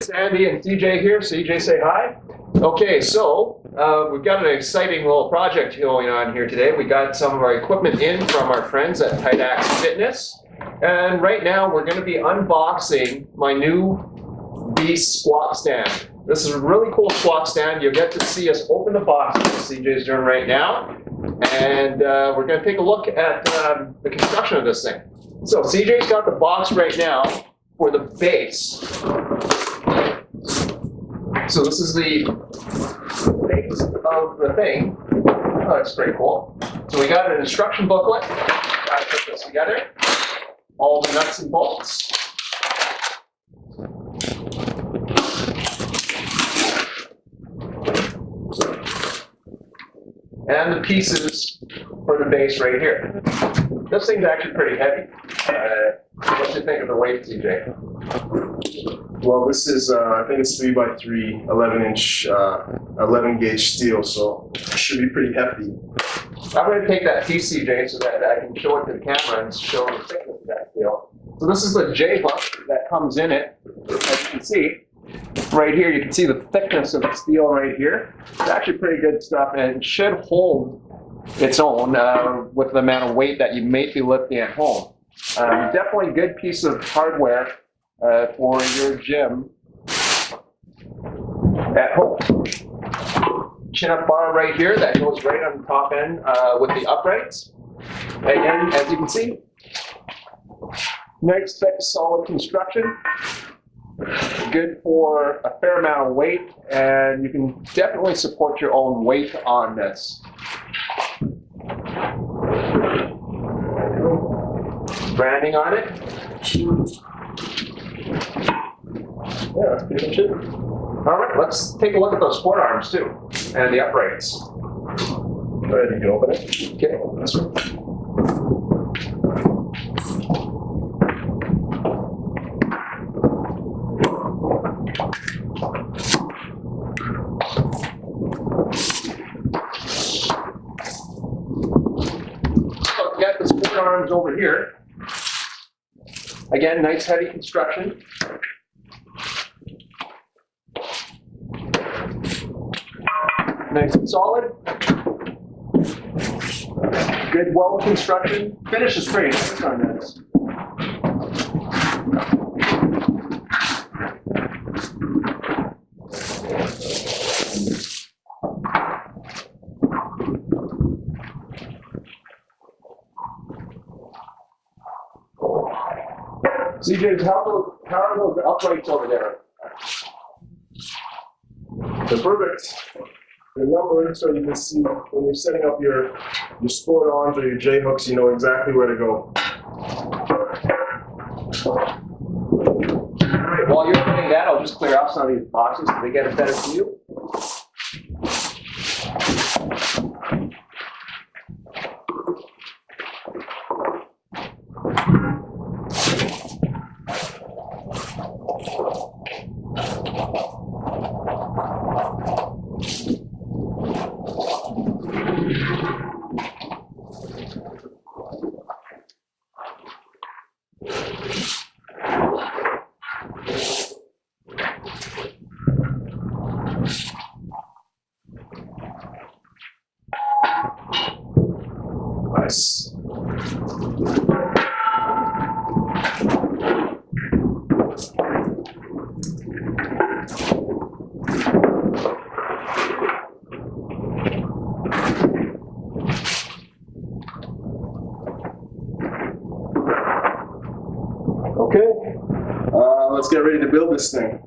It's Andy and CJ here. CJ, say hi. Okay, so we've got an exciting little project going on here today. We got some of our equipment in from our friends at Tydax Fitness. And right now we're going to be unboxing my new Beast squat stand. This is a really cool squat stand. You'll get to see us open the box, as CJ's doing right now. And we're going to take a look at the construction of this thing. So CJ's got the box right now for the base. So this is the base of the thing. Oh, that's pretty cool. So we got an instruction booklet. Got to put this together. All the nuts and bolts. And the pieces for the base right here. This thing's actually pretty heavy. What do you think of the weight, CJ? Well, this is, I think it's 3x3, 11-inch, 11-gauge steel, so it should be pretty hefty. I'm going to take that piece, CJ, so that I can show it to the camera and show the thickness of that steel. So this is the J-hook that comes in it. As you can see, right here, you can see the thickness of the steel right here. It's actually pretty good stuff, and it should hold its own with the amount of weight that you may be lifting at home. Definitely a good piece of hardware for your gym at home. Chin-up bar right here that goes right on the top end with the uprights. Again, as you can see, nice, thick, solid construction. Good for a fair amount of weight, and you can definitely support your own weight on this. Branding on it. Yeah, that's pretty much it. All right, let's take a look at those sport arms too, and the uprights. Go ahead, you can open it. Okay, this one. So we got the sport arms over here. Again, nice heavy construction. Nice and solid. Good weld construction. Finish is pretty nice on this. CJ, how are those uprights over there? They're perfect. They're numbered so you can see when you're setting up your sport arms or your J-hooks, you know exactly where to go. All right, while you're doing that, I'll just clear off some of these boxes so they get a better view. Nice. Okay, let's get ready to build this thing.